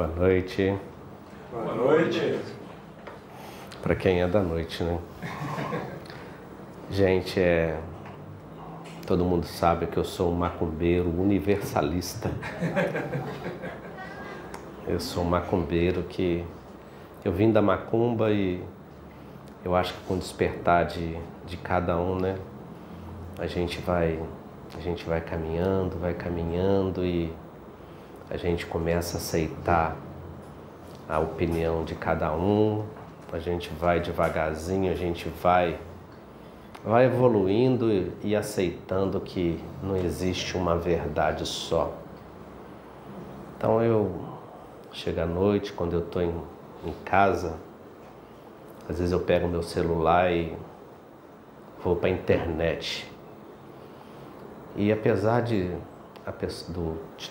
Boa noite. Boa noite. Para quem é da noite, né? Gente, todo mundo sabe que eu sou um macumbeiro universalista. Eu sou um macumbeiro que eu vim da macumba e eu acho que com o despertar de cada um, né? A gente vai caminhando e a gente começa a aceitar a opinião de cada um, a gente vai devagarzinho, a gente vai evoluindo e aceitando que não existe uma verdade só. Então chego à noite, quando eu estou em casa, às vezes eu pego meu celular e vou para a internet. E apesar de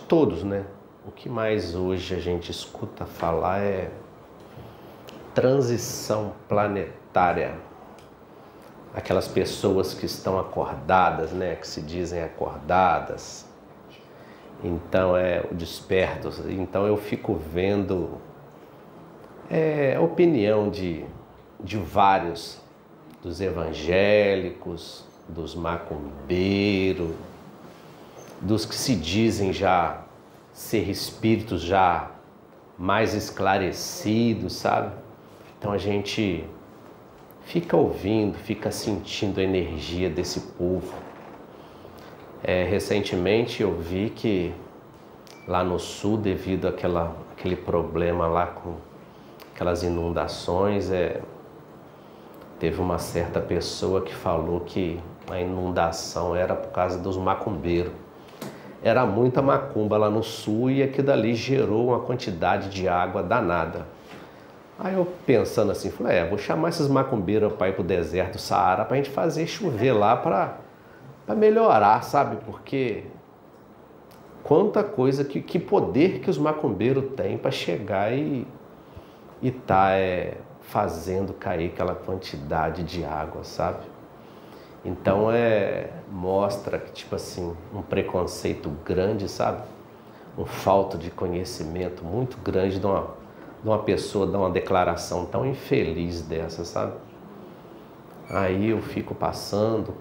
todos, né? O que mais hoje a gente escuta falar é transição planetária. Aquelas pessoas que estão acordadas, né? Que se dizem acordadas. Então o desperto. Então eu fico vendo a opinião de vários, dos evangélicos, dos macumbeiros, dos que se dizem já ser espíritos já mais esclarecidos, sabe? Então a gente fica ouvindo, fica sentindo a energia desse povo. Recentemente eu vi que lá no sul, devido àquele problema lá com aquelas inundações, teve uma certa pessoa que falou que a inundação era por causa dos macumbeiros. Era muita macumba lá no sul e aquilo dali gerou uma quantidade de água danada. Aí eu pensando assim, falei, vou chamar esses macumbeiros para ir pro deserto do Saara para a gente fazer chover lá para melhorar, sabe? Porque quanta coisa, que poder que os macumbeiros têm para chegar e tá fazendo cair aquela quantidade de água, sabe? Então mostra que, tipo assim, um preconceito grande, sabe? Um falta de conhecimento muito grande de uma pessoa dar uma declaração tão infeliz dessa, sabe? Aí eu fico passando.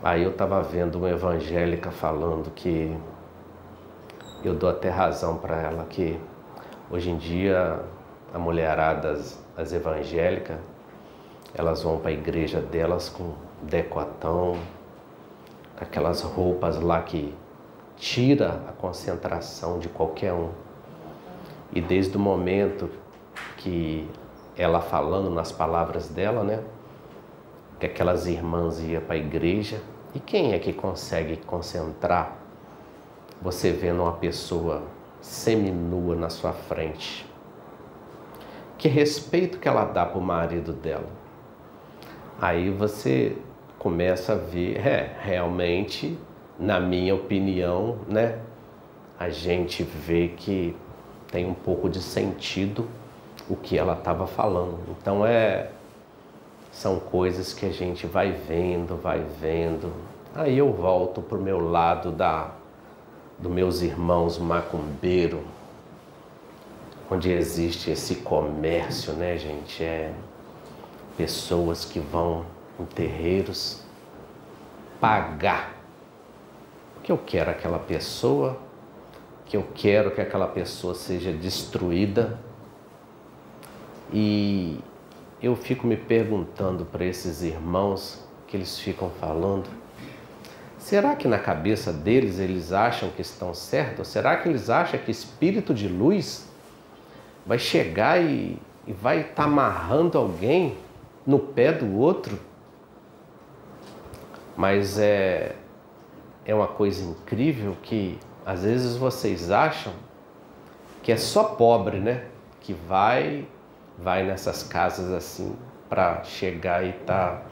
Aí eu tava vendo uma evangélica falando que eu dou até razão para ela que hoje em dia a mulherada, as evangélicas, elas vão para a igreja delas com decotão, com aquelas roupas lá que tira a concentração de qualquer um. E desde o momento que ela falando nas palavras dela, né, que aquelas irmãs iam para a igreja, e quem é que consegue concentrar você vendo uma pessoa seminua na sua frente? Que respeito que ela dá para o marido dela? Aí você começa a ver, realmente, na minha opinião, né, a gente vê que tem um pouco de sentido o que ela estava falando. Então são coisas que a gente vai vendo. Aí eu volto pro meu lado dos meus irmãos macumbeiro, onde existe esse comércio, né, gente? Pessoas que vão em terreiros pagar. Porque eu quero aquela pessoa, que eu quero que aquela pessoa seja destruída. E eu fico me perguntando para esses irmãos que eles ficam falando, será que na cabeça deles eles acham que estão certos? Será que eles acham que espírito de luz vai chegar e vai estar amarrando alguém no pé do outro? Mas é uma coisa incrível que às vezes vocês acham que é só pobre, né? Que vai nessas casas assim para chegar e tá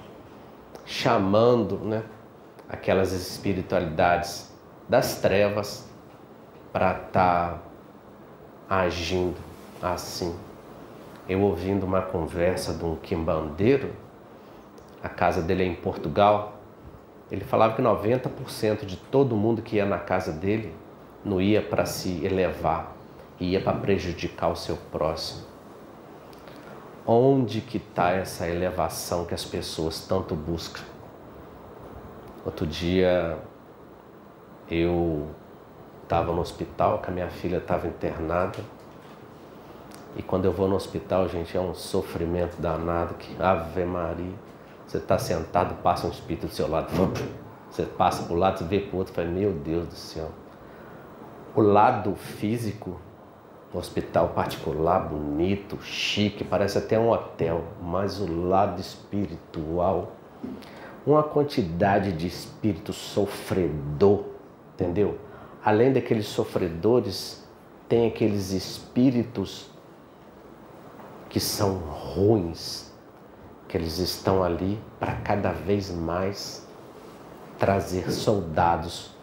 chamando, né? Aquelas espiritualidades das trevas para estar agindo assim. Eu ouvindo uma conversa de um quimbandeiro, a casa dele é em Portugal, ele falava que 90% de todo mundo que ia na casa dele não ia para se elevar, ia para prejudicar o seu próximo. Onde que está essa elevação que as pessoas tanto buscam? Outro dia eu estava no hospital, que a minha filha estava internada. E quando eu vou no hospital, gente, é um sofrimento danado, que Ave Maria. Você está sentado, passa um espírito do seu lado, você passa para o lado, você vê para o outro, fala, meu Deus do céu. O lado físico, um hospital particular, bonito, chique, parece até um hotel, mas o lado espiritual, uma quantidade de espírito sofredor, entendeu? Além daqueles sofredores, tem aqueles espíritos que são ruins, que eles estão ali para cada vez mais trazer soldados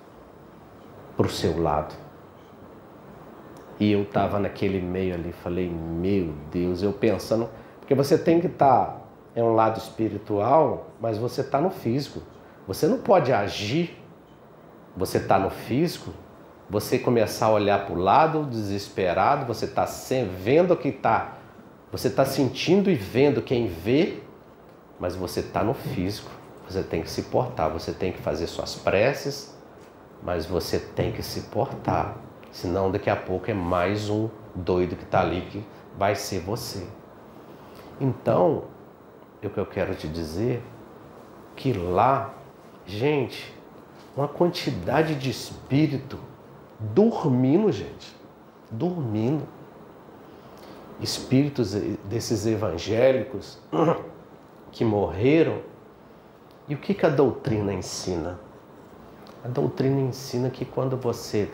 para o seu lado. E eu estava naquele meio ali, falei, meu Deus, eu pensando, porque você tem que estar, é um lado espiritual, mas você está no físico. Você não pode agir, você está no físico, você começar a olhar para o lado desesperado, você está vendo o que está, você está sentindo e vendo quem vê, mas você está no físico. Você tem que se portar, você tem que fazer suas preces, mas você tem que se portar. Senão daqui a pouco é mais um doido que está ali que vai ser você. Então, o que eu quero te dizer, que lá, gente, uma quantidade de espírito dormindo, gente, dormindo. Espíritos desses evangélicos que morreram. E o que a doutrina ensina? A doutrina ensina que quando você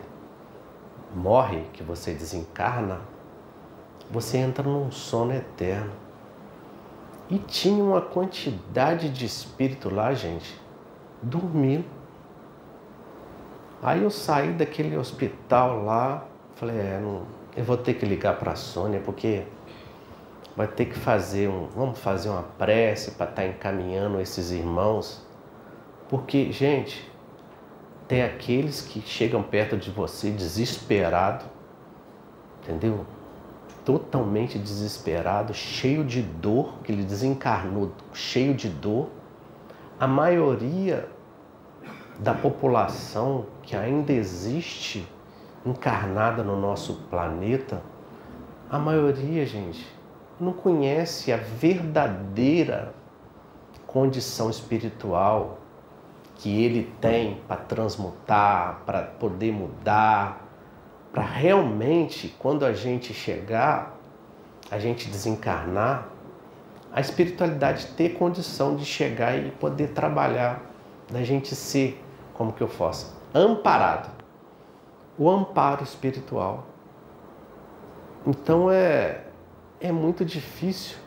morre, que você desencarna, você entra num sono eterno. E tinha uma quantidade de espírito lá, gente, dormindo. Aí eu saí daquele hospital lá, falei, eu vou ter que ligar para a Sônia, porque vai ter que vamos fazer uma prece para estar encaminhando esses irmãos. Porque, gente, tem aqueles que chegam perto de você desesperado, entendeu? Totalmente desesperado, cheio de dor, que ele desencarnou, cheio de dor. A maioria da população que ainda existe encarnada no nosso planeta, a maioria, gente, não conhece a verdadeira condição espiritual que ele tem para transmutar, para poder mudar, para realmente, quando a gente chegar, a gente desencarnar, a espiritualidade ter condição de chegar e poder trabalhar, da gente ser, como que eu faço, amparado. O amparo espiritual. Então é muito difícil,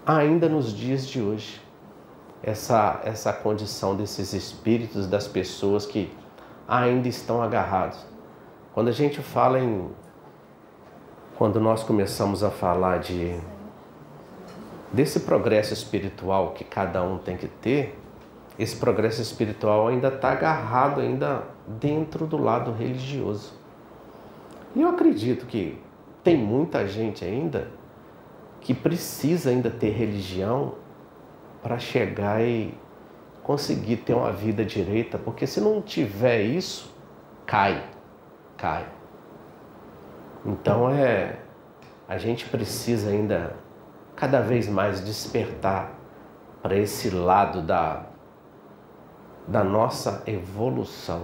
ainda nos dias de hoje, essa condição desses espíritos, das pessoas que ainda estão agarrados. Quando a gente fala quando nós começamos a falar desse progresso espiritual que cada um tem que ter, esse progresso espiritual ainda está agarrado ainda dentro do lado religioso. E eu acredito que tem muita gente ainda que precisa ainda ter religião para chegar e conseguir ter uma vida direita, porque se não tiver isso, cai. Então a gente precisa ainda cada vez mais despertar para esse lado da nossa evolução.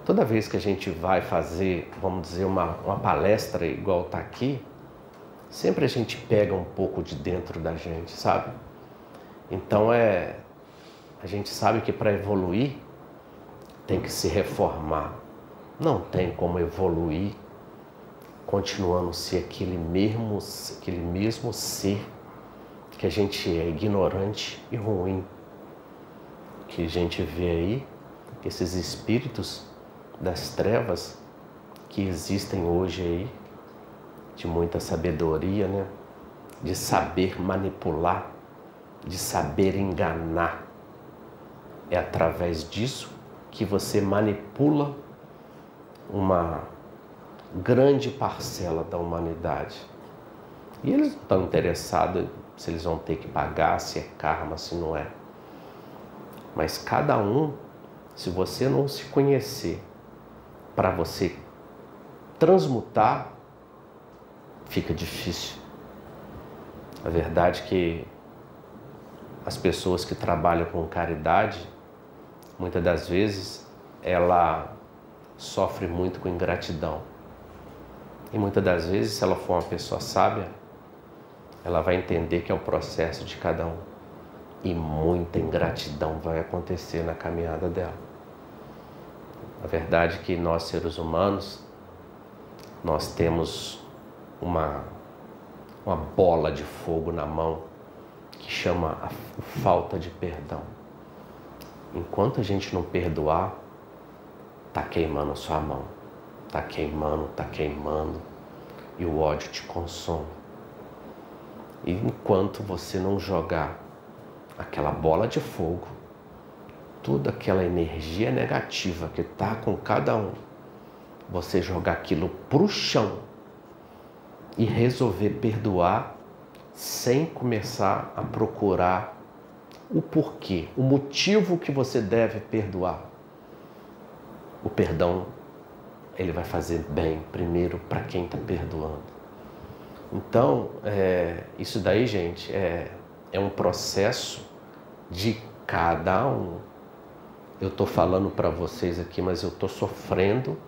Toda vez que a gente vai fazer, vamos dizer, uma palestra igual está aqui, sempre a gente pega um pouco de dentro da gente, sabe? Então a gente sabe que para evoluir tem que se reformar. Não tem como evoluir continuando a ser aquele mesmo ser que a gente é ignorante e ruim. Que a gente vê aí, esses espíritos das trevas que existem hoje aí, de muita sabedoria, né? De saber manipular, de saber enganar. É através disso que você manipula uma grande parcela da humanidade. E eles não estão interessados se eles vão ter que pagar, se é karma, se não é. Mas cada um, se você não se conhecer para você transmutar, fica difícil. A verdade é que as pessoas que trabalham com caridade, muitas das vezes, ela sofre muito com ingratidão. E muitas das vezes, se ela for uma pessoa sábia, ela vai entender que é o processo de cada um. E muita ingratidão vai acontecer na caminhada dela. A verdade é que nós, seres humanos, nós temos uma bola de fogo na mão que chama a falta de perdão. Enquanto a gente não perdoar, tá queimando a sua mão. Tá queimando, e o ódio te consome. E enquanto você não jogar aquela bola de fogo, toda aquela energia negativa que está com cada um, você jogar aquilo pro chão e resolver perdoar sem começar a procurar o porquê, o motivo que você deve perdoar. O perdão, ele vai fazer bem primeiro para quem está perdoando. Então, isso daí, gente, é um processo de cada um. Eu estou falando para vocês aqui, mas eu estou sofrendo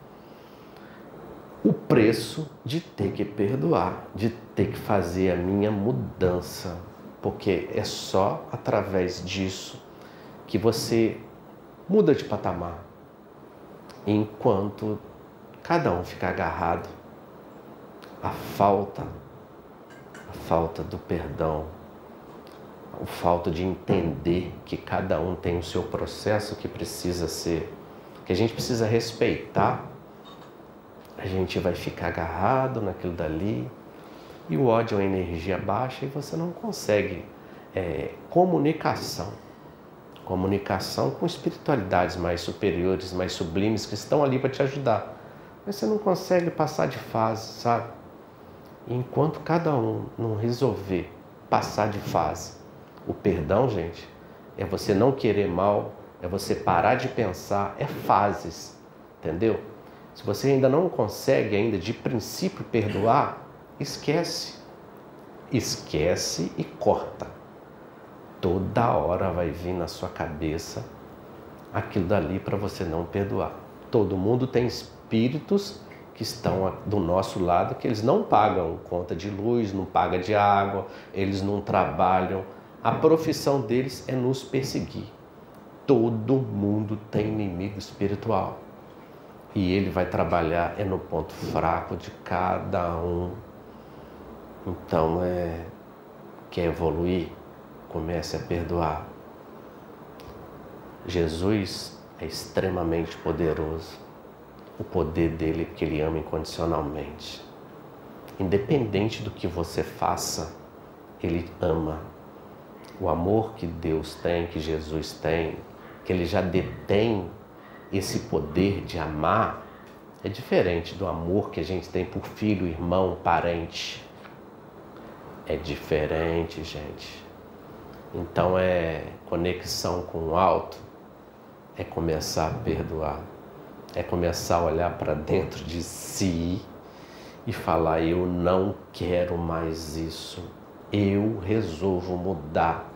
o preço de ter que perdoar, de ter que fazer a minha mudança, porque é só através disso que você muda de patamar. Enquanto cada um ficar agarrado à falta do perdão, a falta de entender que cada um tem o seu processo que precisa ser, que a gente precisa respeitar, a gente vai ficar agarrado naquilo dali, e o ódio é uma energia baixa e você não consegue comunicação com espiritualidades mais superiores, mais sublimes, que estão ali para te ajudar. Mas você não consegue passar de fase, sabe? E enquanto cada um não resolver passar de fase, o perdão, gente, é você não querer mal, é você parar de pensar, é fases, entendeu? Se você ainda não consegue ainda de princípio perdoar, esquece e corta. Toda hora vai vir na sua cabeça aquilo dali para você não perdoar. Todo mundo tem espíritos que estão do nosso lado, que eles não pagam conta de luz, não pagam de água, eles não trabalham. A profissão deles é nos perseguir. Todo mundo tem inimigo espiritual. E ele vai trabalhar no ponto fraco de cada um. Então, quer evoluir? Comece a perdoar. Jesus é extremamente poderoso. O poder dele é que ele ama incondicionalmente. Independente do que você faça, ele ama. O amor que Deus tem, que Jesus tem, que ele já detém esse poder de amar, é diferente do amor que a gente tem por filho, irmão, parente. É diferente, gente. Então conexão com o alto, é começar a perdoar, é começar a olhar para dentro de si e falar: eu não quero mais isso, eu resolvo mudar.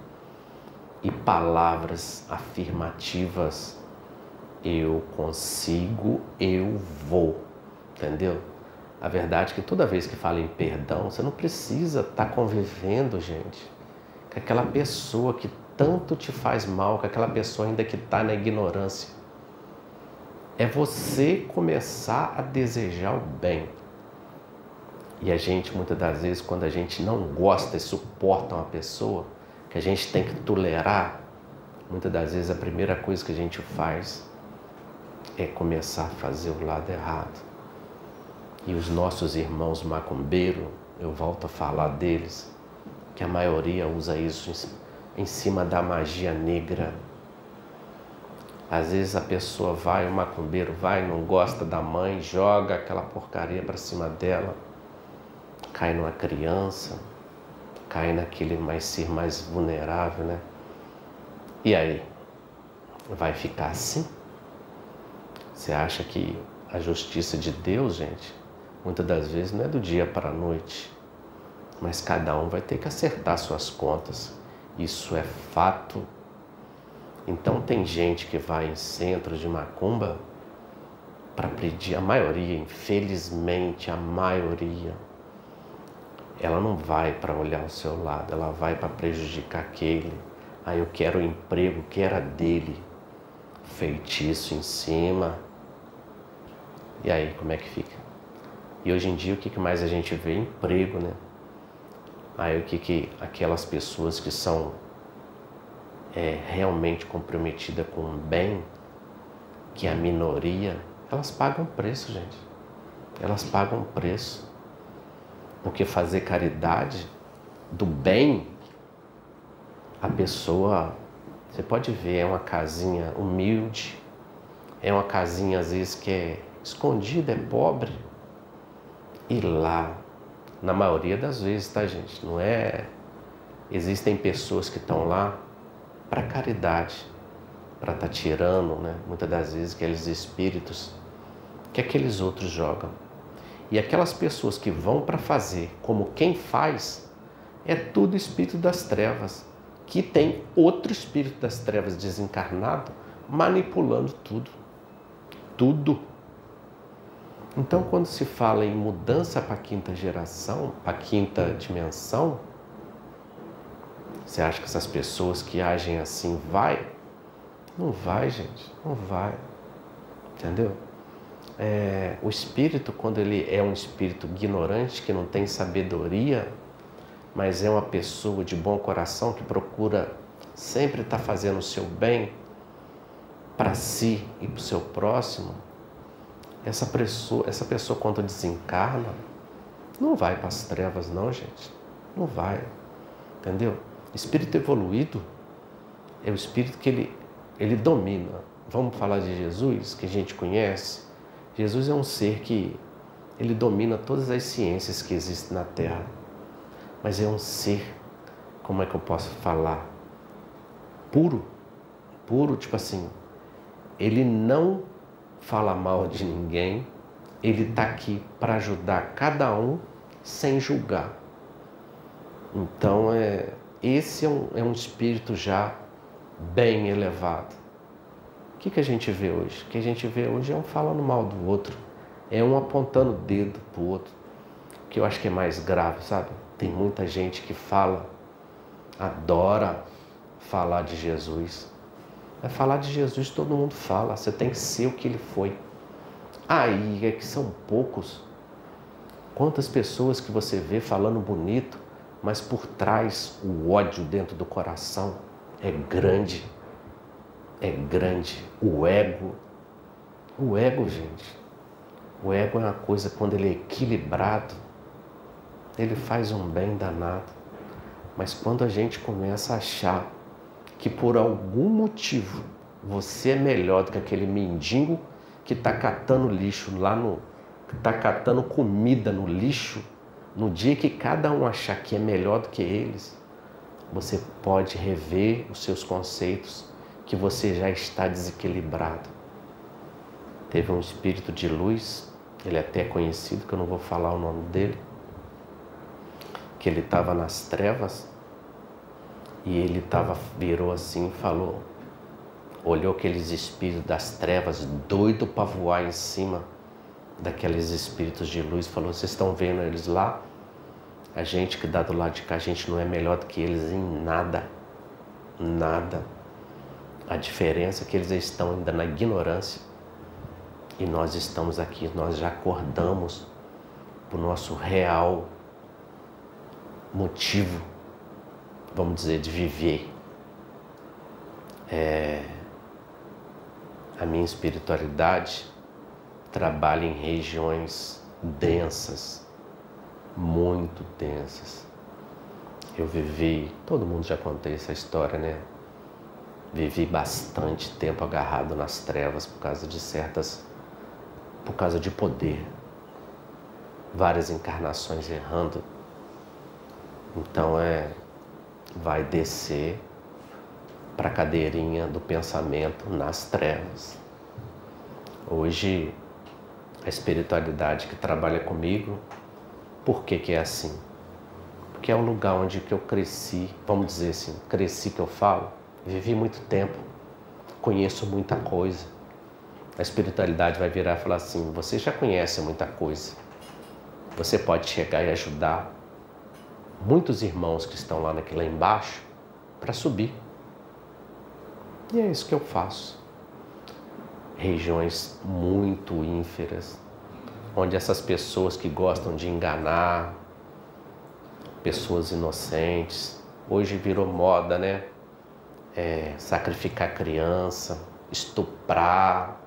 E palavras afirmativas: eu consigo, eu vou, entendeu? A verdade é que toda vez que fala em perdão, você não precisa estar convivendo, gente, com aquela pessoa que tanto te faz mal, com aquela pessoa ainda que está na ignorância. É você começar a desejar o bem. E a gente, muitas das vezes, quando a gente não gosta e suporta uma pessoa, que a gente tem que tolerar, muitas das vezes a primeira coisa que a gente faz é começar a fazer o lado errado. E os nossos irmãos macumbeiros, eu volto a falar deles, que a maioria usa isso em cima da magia negra. Às vezes a pessoa vai, o macumbeiro vai, não gosta da mãe, joga aquela porcaria para cima dela, cai numa criança, cai naquele ser mais vulnerável, né? E aí? Vai ficar assim? Você acha que a justiça de Deus, gente, muitas das vezes não é do dia para a noite, mas cada um vai ter que acertar suas contas. Isso é fato. Então tem gente que vai em centros de macumba para pedir, a maioria, infelizmente a maioria, ela não vai para olhar ao seu lado, ela vai para prejudicar aquele. Aí eu quero o emprego que era dele, feitiço em cima. E aí, como é que fica? E hoje em dia o que mais a gente vê? Emprego, né? Aí o que aquelas pessoas que são realmente comprometidas com o bem, que é a minoria, elas pagam preço, gente. Elas pagam preço. Porque fazer caridade do bem, a pessoa, você pode ver, é uma casinha humilde, é uma casinha às vezes que é escondida, é pobre. E lá, na maioria das vezes, tá, gente? Não é... Existem pessoas que estão lá para caridade, para estar tirando, né? Muitas das vezes aqueles espíritos que aqueles outros jogam. E aquelas pessoas que vão para fazer como quem faz, é tudo espírito das trevas, que tem outro espírito das trevas desencarnado manipulando tudo. Tudo. Então, quando se fala em mudança para a quinta geração, para a quinta dimensão, você acha que essas pessoas que agem assim vai? Não vai, gente. Não vai. Entendeu? O espírito, quando ele é um espírito ignorante, que não tem sabedoria, mas é uma pessoa de bom coração que procura sempre estar fazendo o seu bem para si e para o seu próximo, essa pessoa quando desencarna, não vai para as trevas não, gente. Não vai. Entendeu? Espírito evoluído é o espírito que ele domina. Vamos falar de Jesus, que a gente conhece. Jesus é um ser que ele domina todas as ciências que existem na Terra. Mas é um ser, como é que eu posso falar? Puro. Puro, tipo assim, ele não fala mal de ninguém, ele está aqui para ajudar cada um sem julgar. Então, esse é um espírito já bem elevado. O que a gente vê hoje? O que a gente vê hoje é um falando mal do outro, é um apontando o dedo para o outro, que eu acho que é mais grave, sabe? Tem muita gente que fala, adora falar de Jesus. Mas falar de Jesus todo mundo fala, você tem que ser o que ele foi. Aí é que são poucos. Quantas pessoas que você vê falando bonito, mas por trás o ódio dentro do coração é grande. É grande. O ego, gente. O ego é uma coisa, quando ele é equilibrado, ele faz um bem danado. Mas quando a gente começa a achar que por algum motivo você é melhor do que aquele mendigo que está catando lixo que está catando comida no lixo, no dia que cada um achar que é melhor do que eles, você pode rever os seus conceitos, que você já está desequilibrado. Teve um espírito de luz, ele é até conhecido, que eu não vou falar o nome dele, que ele estava nas trevas e ele virou assim e falou, olhou aqueles espíritos das trevas doido para voar em cima daqueles espíritos de luz, falou, vocês estão vendo eles lá? A gente que dá do lado de cá, a gente não é melhor do que eles em nada, nada. A diferença é que eles estão ainda na ignorância e nós estamos aqui, nós já acordamos para o nosso real motivo, vamos dizer, de viver. A minha espiritualidade trabalha em regiões densas, muito densas. Eu vivi, todo mundo já contei essa história, né? Vivi bastante tempo agarrado nas trevas por causa de poder. Várias encarnações errando. Então vai descer para a cadeirinha do pensamento nas trevas. Hoje, a espiritualidade que trabalha comigo, por que é assim? Porque é o lugar onde que eu cresci, vamos dizer assim, cresci que eu falo, vivi muito tempo, conheço muita coisa. A espiritualidade vai virar e falar assim, você já conhece muita coisa, você pode chegar e ajudar muitos irmãos que estão lá embaixo para subir. E é isso que eu faço. Regiões muito ínferas, onde essas pessoas que gostam de enganar, pessoas inocentes, hoje virou moda, né? Sacrificar criança, estuprar.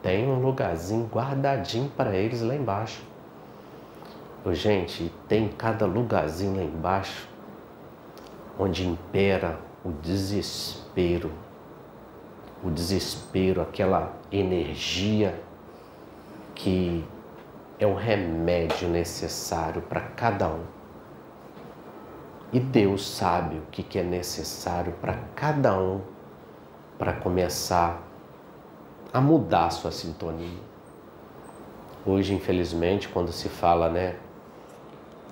Tem um lugarzinho guardadinho para eles lá embaixo. Gente, tem cada lugarzinho lá embaixo onde impera o desespero. O desespero, aquela energia que é um remédio necessário para cada um. E Deus sabe o que é necessário para cada um para começar a mudar a sua sintonia. Hoje, infelizmente, quando se fala, né,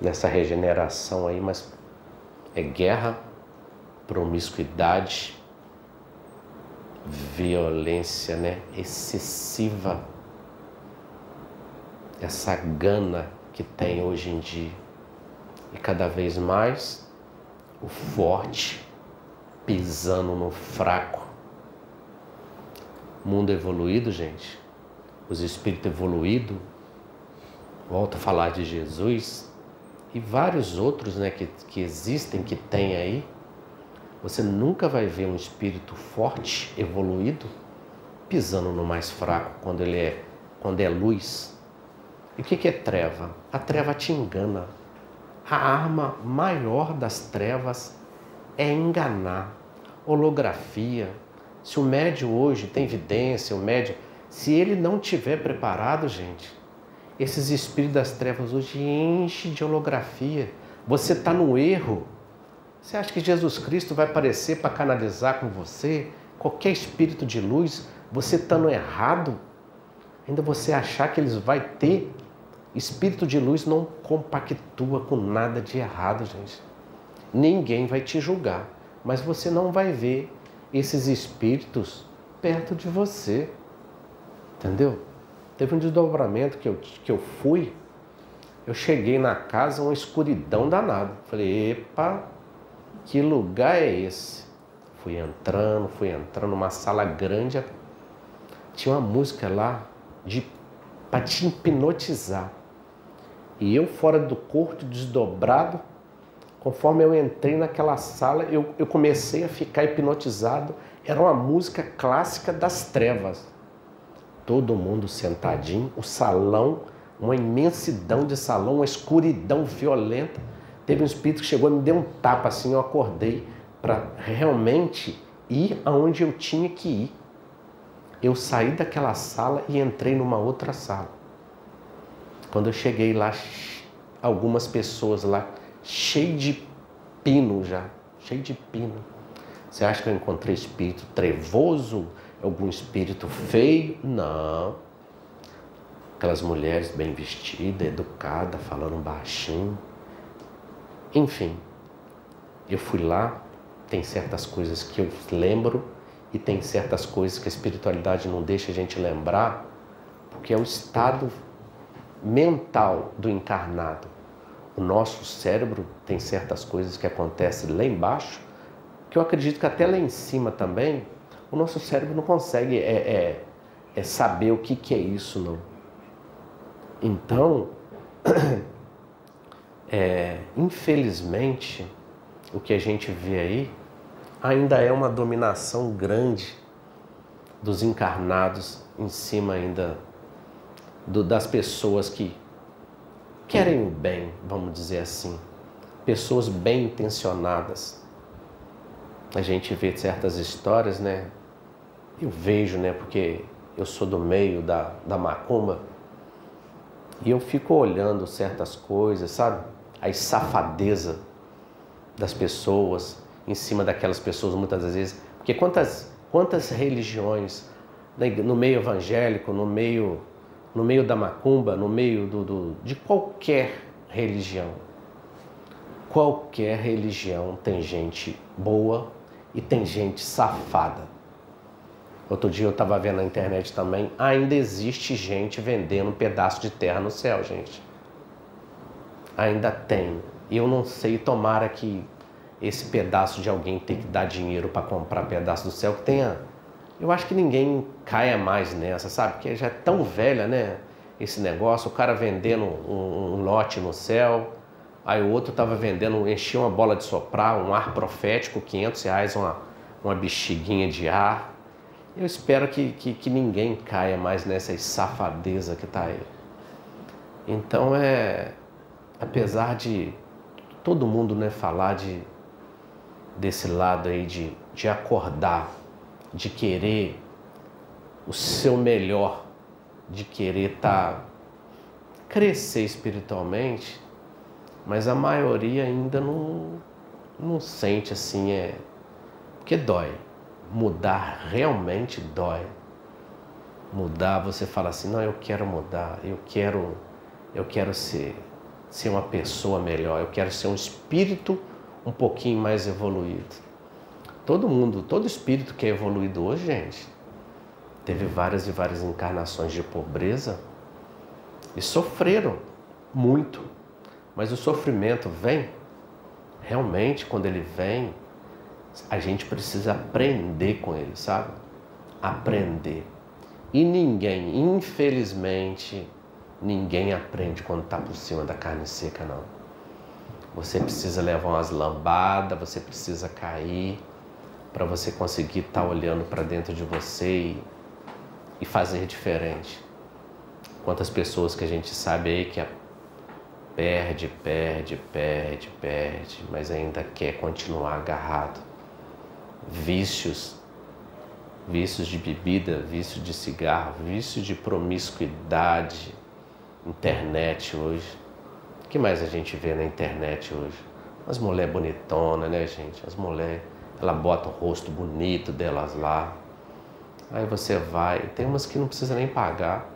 nessa regeneração aí, mas é guerra, promiscuidade, violência, né, excessiva, essa gana que tem hoje em dia. E cada vez mais o forte pisando no fraco. Mundo evoluído, gente, os espíritos evoluídos, volto a falar de Jesus e vários outros, né, que existem, que tem aí. Você nunca vai ver um espírito forte, evoluído, pisando no mais fraco quando é luz. E o que é treva? A treva te engana. A arma maior das trevas é enganar. Holografia. Se o médium hoje tem evidência, se ele não tiver preparado, gente, esses espíritos das trevas hoje enchem de holografia. Você está no erro. Você acha que Jesus Cristo vai aparecer para canalizar com você? Qualquer espírito de luz, você estando errado, ainda você achar que eles vão ter. Espírito de luz não compactua com nada de errado, gente. Ninguém vai te julgar, mas você não vai ver esses espíritos perto de você. Entendeu? Teve um desdobramento que eu fui, eu cheguei na casa, uma escuridão danada. Falei, epa, que lugar é esse? Fui entrando, uma sala grande. Tinha uma música lá para te hipnotizar. E eu fora do corpo, desdobrado, conforme eu entrei naquela sala, eu comecei a ficar hipnotizado. Era uma música clássica das trevas. Todo mundo sentadinho, o salão, uma imensidão de salão, uma escuridão violenta. Teve um espírito que chegou e me deu um tapa assim, eu acordei para realmente ir aonde eu tinha que ir. Eu saí daquela sala e entrei numa outra sala. Quando eu cheguei lá, algumas pessoas lá, cheio de pino já, cheio de pino. Você acha que eu encontrei espírito trevoso? Algum espírito feio? Não. Aquelas mulheres bem vestidas, educadas, falando baixinho. Enfim, eu fui lá, tem certas coisas que eu lembro e tem certas coisas que a espiritualidade não deixa a gente lembrar, porque é o estado mental do encarnado. O nosso cérebro tem certas coisas que acontecem lá embaixo, que eu acredito que até lá em cima também, o nosso cérebro não consegue saber o que é isso, não. Então, infelizmente, o que a gente vê aí ainda é uma dominação grande dos encarnados em cima ainda das pessoas que querem o bem, vamos dizer assim. Pessoas bem intencionadas. a gente vê certas histórias, né? Eu vejo, né? Porque eu sou do meio da macumba e eu fico olhando certas coisas, sabe? A safadeza das pessoas em cima daquelas pessoas muitas vezes. Porque quantas religiões no meio evangélico, no meio da macumba, no meio de qualquer religião. Qualquer religião tem gente boa e tem gente safada. Outro dia eu estava vendo na internet também, ainda existe gente vendendo um pedaço de terra no céu, gente. Ainda tem. E eu não sei, tomara que esse pedaço de alguém ter que dar dinheiro para comprar pedaço do céu, que tenha... Eu acho que ninguém caia mais nessa, sabe? Porque já é tão velha, né? Esse negócio, o cara vendendo um lote no céu, aí o outro estava vendendo, enchia uma bola de soprar, um ar profético, R$500, uma bexiguinha de ar. Eu espero que ninguém caia mais nessa safadeza que está aí. Então apesar de todo mundo, né, falar desse lado aí de acordar, de querer o seu melhor, de querer crescer espiritualmente, mas a maioria ainda não sente assim, porque dói. Mudar realmente dói. Mudar, você fala assim, não, eu quero mudar, eu quero ser uma pessoa melhor, eu quero ser um espírito um pouquinho mais evoluído. Todo espírito que é evoluído hoje, gente, teve várias e várias encarnações de pobreza e sofreram muito. Mas o sofrimento vem, realmente, quando ele vem, a gente precisa aprender com ele, sabe? Aprender. E ninguém, infelizmente, ninguém aprende quando está por cima da carne seca, não. Você precisa levar umas lambadas, você precisa cair para você conseguir estar olhando para dentro de você e fazer diferente. Quantas pessoas que a gente sabe aí que perde, mas ainda quer continuar agarrado. Vícios de bebida, vício de cigarro, vício de promiscuidade, internet hoje. O que mais a gente vê na internet hoje? As mulheres bonitonas, né, gente? As mulheres, ela bota o rosto bonito delas lá. Aí você vai, tem umas que não precisa nem pagar.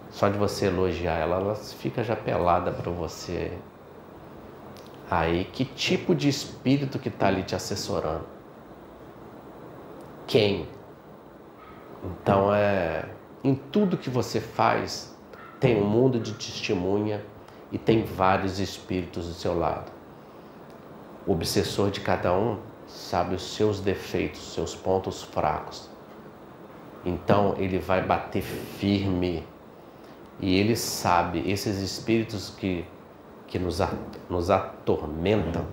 Só de você elogiar ela fica já pelada para você. Aí, que tipo de espírito que está ali te assessorando? Quem? Então, em tudo que você faz, tem um mundo de testemunha e tem vários espíritos do seu lado. O obsessor de cada um sabe os seus defeitos, seus pontos fracos. Então, ele vai bater firme. E ele sabe, esses espíritos que nos atormentam,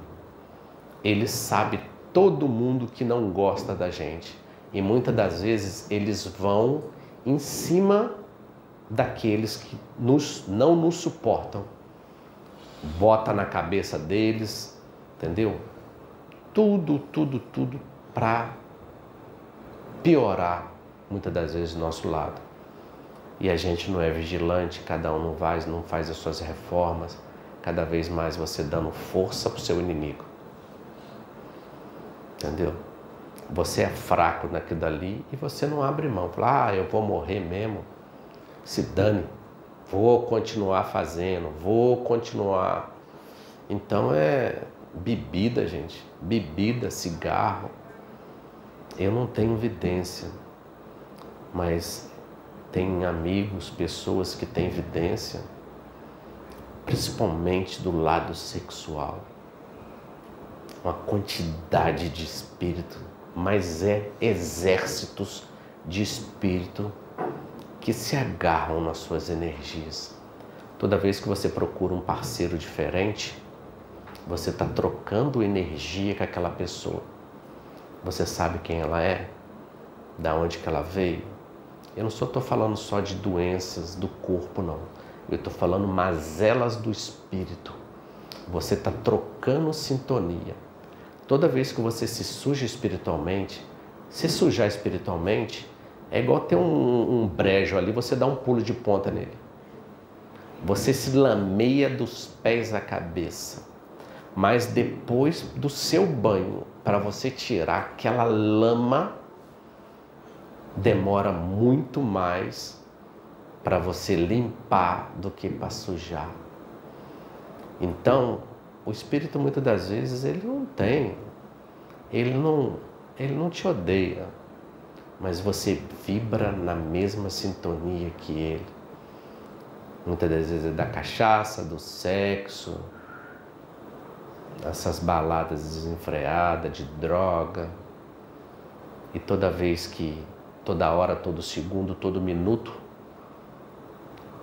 ele sabe todo mundo que não gosta da gente. E muitas das vezes eles vão em cima daqueles que não nos suportam. Bota na cabeça deles, entendeu? Tudo para piorar, muitas das vezes, do nosso lado. E a gente não é vigilante, cada um não faz as suas reformas, cada vez mais você dando força para o seu inimigo. Entendeu? Você é fraco naquilo dali e você não abre mão. Fala, eu vou morrer mesmo, se dane, vou continuar fazendo, vou continuar. Então bebida, gente, bebida, cigarro. Eu não tenho evidência, mas tem amigos, pessoas que têm evidência, principalmente do lado sexual. Uma quantidade de espírito, mas exércitos de espírito que se agarram nas suas energias. Toda vez que você procura um parceiro diferente, você está trocando energia com aquela pessoa. Você sabe quem ela é? Da onde que ela veio? Eu não estou falando só de doenças do corpo, não. Eu estou falando mazelas do espírito. Você está trocando sintonia. Toda vez que você se suja espiritualmente, se sujar espiritualmente, é igual ter um brejo ali, você dá um pulo de ponta nele. Você se lameia dos pés à cabeça. Mas depois do seu banho, para você tirar aquela lama, demora muito mais para você limpar do que para sujar. Então, o espírito muitas das vezes ele não te odeia, mas você vibra na mesma sintonia que ele. Muitas das vezes é da cachaça, do sexo, essas baladas desenfreadas, de droga. E toda hora, todo segundo, todo minuto,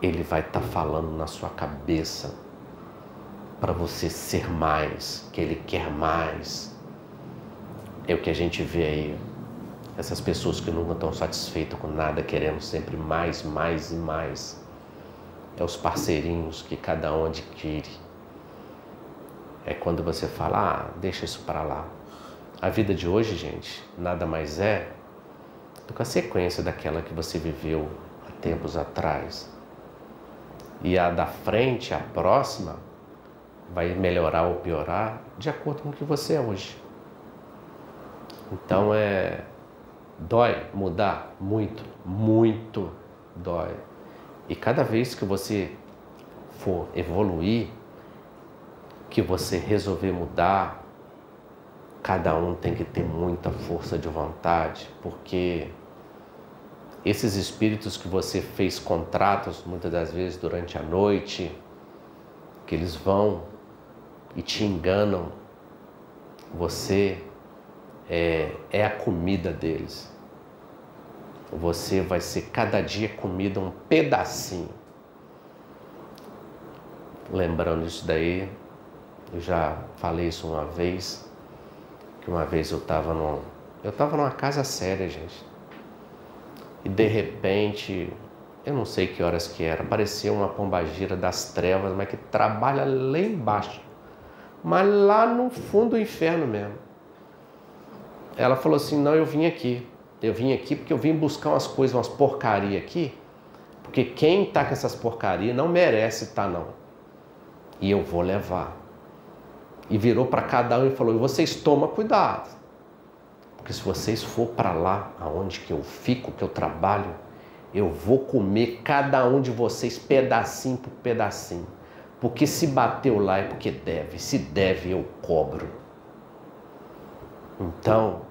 ele vai estar falando na sua cabeça para você ser mais, que ele quer mais. É o que a gente vê aí, essas pessoas que nunca estão satisfeitas com nada, querendo sempre mais, mais e mais. É os parceirinhos que cada um adquire. É quando você fala, deixa isso para lá. A vida de hoje, gente, nada mais é do que a sequência daquela que você viveu há tempos atrás. E a da frente, a próxima, vai melhorar ou piorar de acordo com o que você é hoje. Então dói mudar? Muito, muito dói. E cada vez que você for evoluir, que você resolver mudar, cada um tem que ter muita força de vontade, porque esses espíritos que você fez contratos muitas das vezes durante a noite, que eles vão e te enganam, você é a comida deles. Você vai ser cada dia comida um pedacinho. Lembrando isso daí, eu já falei isso uma vez, que uma vez eu estava numa casa séria, gente. E de repente, eu não sei que horas que era, apareceu uma pombagira das trevas, mas que trabalha lá embaixo, mas lá no fundo do inferno mesmo. Ela falou assim, não, eu vim aqui porque eu vim buscar umas coisas, umas porcaria aqui, porque quem tá com essas porcarias não merece tá não. E eu vou levar. E virou para cada um e falou, vocês tomam cuidado, porque se vocês for para lá, aonde que eu fico, que eu trabalho, eu vou comer cada um de vocês pedacinho por pedacinho. Porque se bateu lá é porque deve, se deve eu cobro. Então,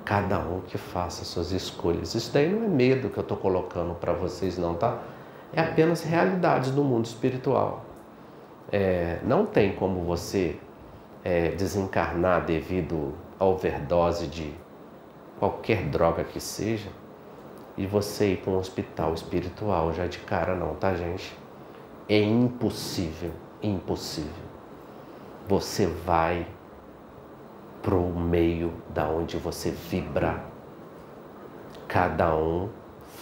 cada um que faça suas escolhas. Isso daí não é medo que eu estou colocando para vocês não, tá? É apenas realidades do mundo espiritual. Não tem como você desencarnar devido a overdose de qualquer droga que seja e você ir para um hospital espiritual já de cara não, tá, gente? É impossível, impossível. Você vai para o meio da onde você vibra. Cada um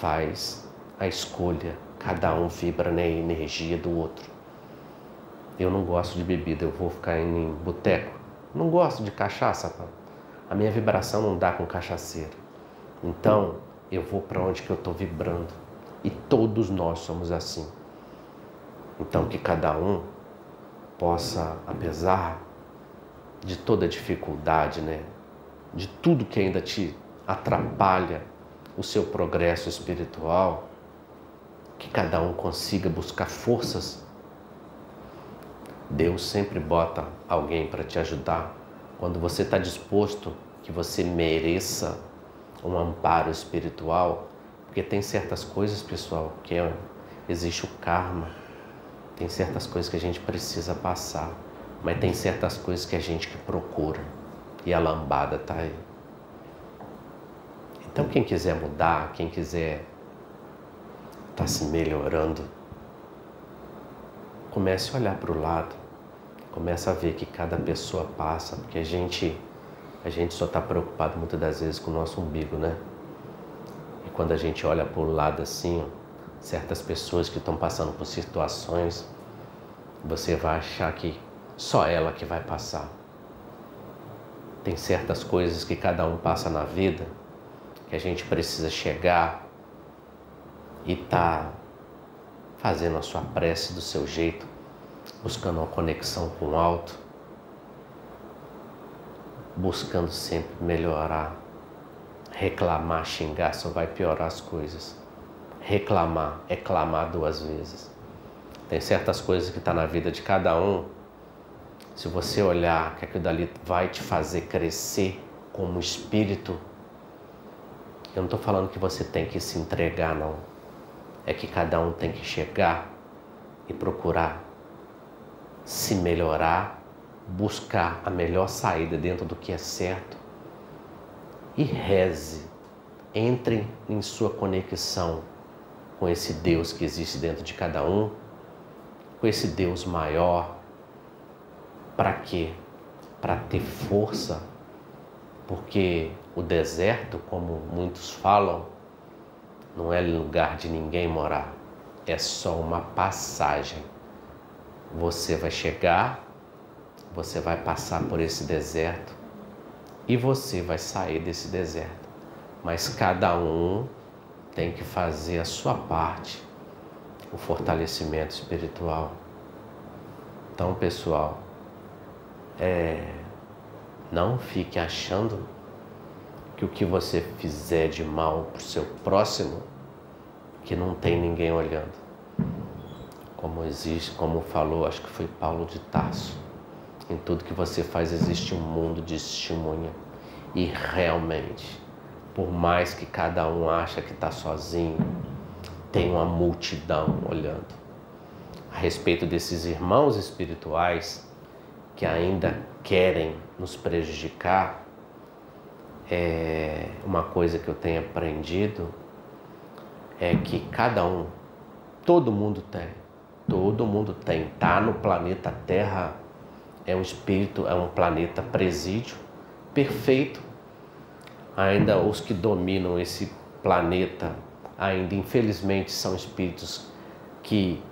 faz a escolha, cada um vibra na energia do outro. Eu não gosto de bebida, eu vou ficar em boteco. Não gosto de cachaça, pá. A minha vibração não dá com cachaceiro. Então, eu vou para onde que eu estou vibrando. E todos nós somos assim. Então, que cada um possa, apesar de toda a dificuldade, né? De tudo que ainda te atrapalha o seu progresso espiritual, que cada um consiga buscar forças. Deus sempre bota alguém para te ajudar. Quando você está disposto que você mereça um amparo espiritual, porque tem certas coisas, pessoal, que existe o karma, tem certas coisas que a gente precisa passar, mas tem certas coisas que a gente que procura e a lambada está aí. Então quem quiser mudar, quem quiser estar se melhorando, comece a olhar para o lado, comece a ver que cada pessoa passa, porque a gente só está preocupado muitas das vezes com o nosso umbigo, né? E quando a gente olha para o lado assim, certas pessoas que estão passando por situações, você vai achar que só ela que vai passar. Tem certas coisas que cada um passa na vida que a gente precisa chegar e tá fazendo a sua prece do seu jeito, buscando uma conexão com o alto, buscando sempre melhorar. Reclamar, xingar só vai piorar as coisas. Reclamar é clamar 2 vezes. Tem certas coisas que estão na vida de cada um. Se você olhar que aquilo dali vai te fazer crescer como espírito, eu não estou falando que você tem que se entregar, não. É que cada um tem que chegar e procurar se melhorar, buscar a melhor saída dentro do que é certo e reze. Entre em sua conexão com esse Deus que existe dentro de cada um, com esse Deus maior. Para quê? Para ter força, porque o deserto, como muitos falam, não é lugar de ninguém morar, é só uma passagem. Você vai chegar, você vai passar por esse deserto e você vai sair desse deserto. Mas cada um tem que fazer a sua parte, o fortalecimento espiritual. Então, pessoal, não fique achando que o que você fizer de mal para o seu próximo, que não tem ninguém olhando. Como falou, acho que foi Paulo de Tarso, em tudo que você faz existe um mundo de testemunha. E realmente, por mais que cada um acha que está sozinho, tem uma multidão olhando. A respeito desses irmãos espirituais que ainda querem nos prejudicar, uma coisa que eu tenho aprendido é que cada um, todo mundo tem, tá no planeta Terra, é um espírito, é um planeta presídio, perfeito. Ainda os que dominam esse planeta, ainda infelizmente são espíritos que,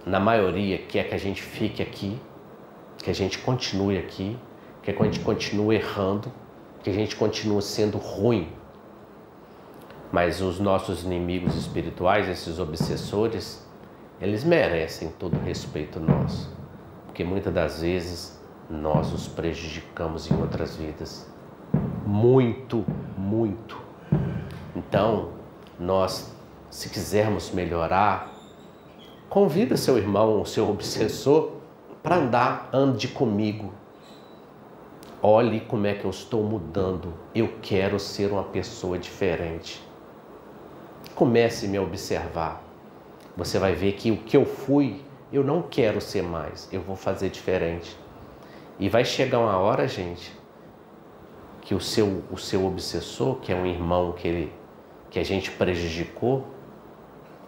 na maioria, quer que a gente fique aqui, que a gente continue aqui, que a gente continue errando, que a gente continue sendo ruim. Mas os nossos inimigos espirituais, esses obsessores, eles merecem todo o respeito nosso, porque muitas das vezes nós os prejudicamos em outras vidas. Muito, muito. Então, nós, se quisermos melhorar, convida seu irmão, seu obsessor, para ande comigo. Olhe como é que eu estou mudando. Eu quero ser uma pessoa diferente. Comece a me observar. Você vai ver que o que eu fui, eu não quero ser mais. Eu vou fazer diferente. E vai chegar uma hora, gente, que o seu obsessor, que é um irmão que a gente prejudicou,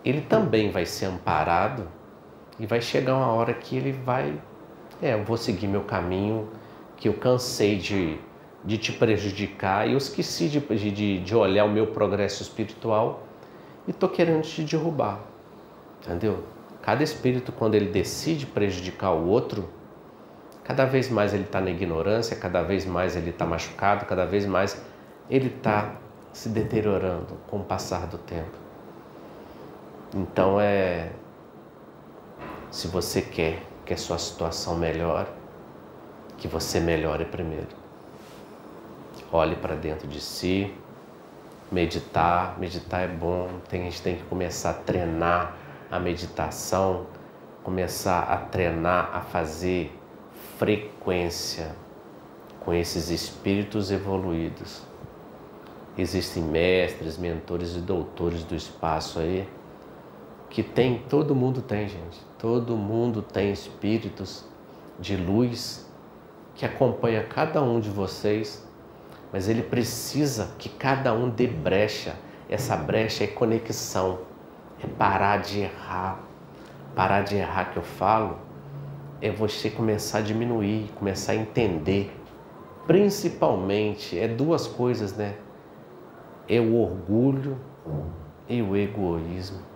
ele também vai ser amparado e vai chegar uma hora que ele vai, eu vou seguir meu caminho, que eu cansei de te prejudicar e eu esqueci de olhar o meu progresso espiritual e estou querendo te derrubar, entendeu? Cada espírito, quando ele decide prejudicar o outro, cada vez mais ele está na ignorância, cada vez mais ele está machucado, cada vez mais ele está se deteriorando com o passar do tempo. Então se você quer que a sua situação melhore, que você melhore primeiro. Olhe para dentro de si, meditar é bom, a gente tem que começar a treinar a meditação, começar a treinar a fazer frequência com esses espíritos evoluídos. Existem mestres, mentores e doutores do espaço aí que todo mundo tem, gente. Todo mundo tem espíritos de luz que acompanha cada um de vocês, mas ele precisa que cada um dê brecha. Essa brecha é conexão, é parar de errar. Parar de errar que eu falo é você começar a diminuir, começar a entender. Principalmente, duas coisas, né? É o orgulho e o egoísmo.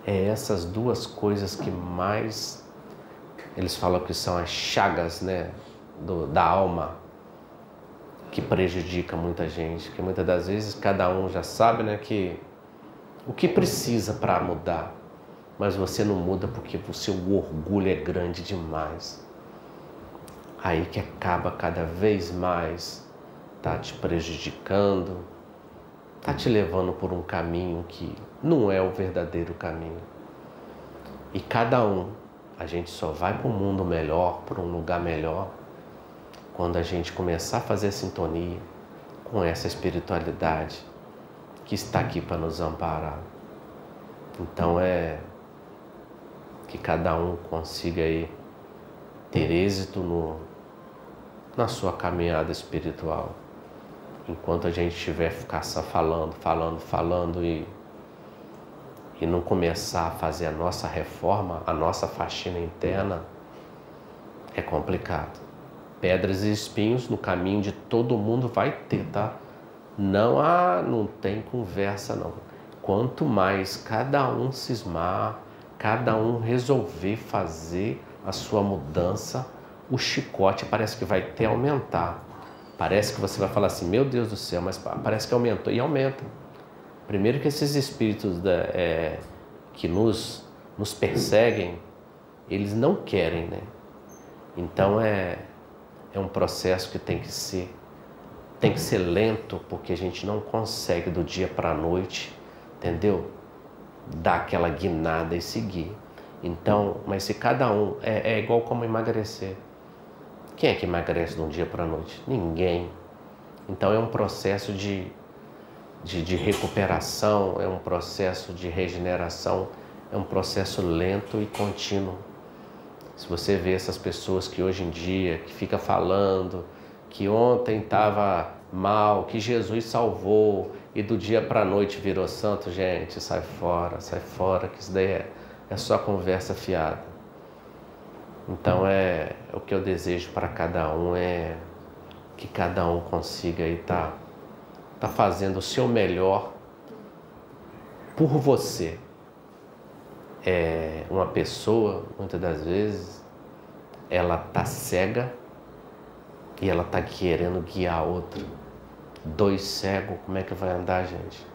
É essas duas coisas que mais, eles falam que são as chagas, né, da alma. que prejudica muita gente, que muitas das vezes cada um já sabe, né, que o que precisa para mudar, mas você não muda porque o seu orgulho é grande demais. Aí que acaba cada vez mais tá te prejudicando, tá te levando por um caminho que não é o verdadeiro caminho. E cada um, a gente só vai para um mundo melhor, para um lugar melhor, quando a gente começar a fazer sintonia com essa espiritualidade que está aqui para nos amparar. Então que cada um consiga aí ter êxito na sua caminhada espiritual. Enquanto a gente estiver ficar só falando e não começar a fazer a nossa reforma, a nossa faxina interna, é complicado. Pedras e espinhos no caminho de todo mundo vai ter, tá? Não tem conversa não. Quanto mais cada um cismar, cada um resolver fazer a sua mudança, o chicote parece que vai até aumentar. Parece que você vai falar assim, meu Deus do céu, mas parece que aumentou. E aumenta. Primeiro que esses espíritos que nos perseguem, eles não querem, né? Então é um processo que tem que ser lento, porque a gente não consegue do dia para a noite, entendeu? Dar aquela guinada e seguir. Então, mas se cada um é igual como emagrecer. Quem é que emagrece de um dia para a noite? Ninguém. Então é um processo de recuperação, é um processo de regeneração, é um processo lento e contínuo. Se você vê essas pessoas que hoje em dia, que fica falando que ontem estava mal, que Jesus salvou e do dia para a noite virou santo, gente, sai fora, que isso daí é só conversa fiada. Então o que eu desejo para cada um é que cada um consiga aí tá fazendo o seu melhor por você. Uma pessoa, muitas das vezes, ela tá cega e ela tá querendo guiar outra. Dois cegos, como é que vai andar, gente?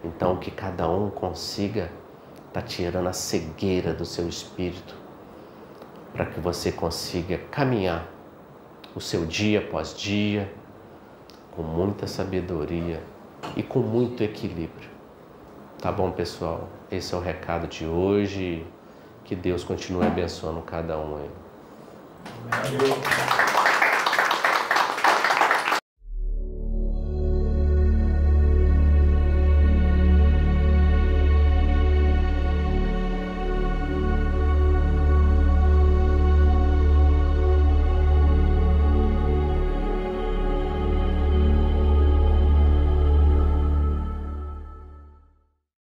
Então que cada um consiga tá tirando a cegueira do seu espírito, para que você consiga caminhar o seu dia após dia com muita sabedoria e com muito equilíbrio. Tá bom, pessoal? Esse é o recado de hoje. Que Deus continue abençoando cada um aí. Amém.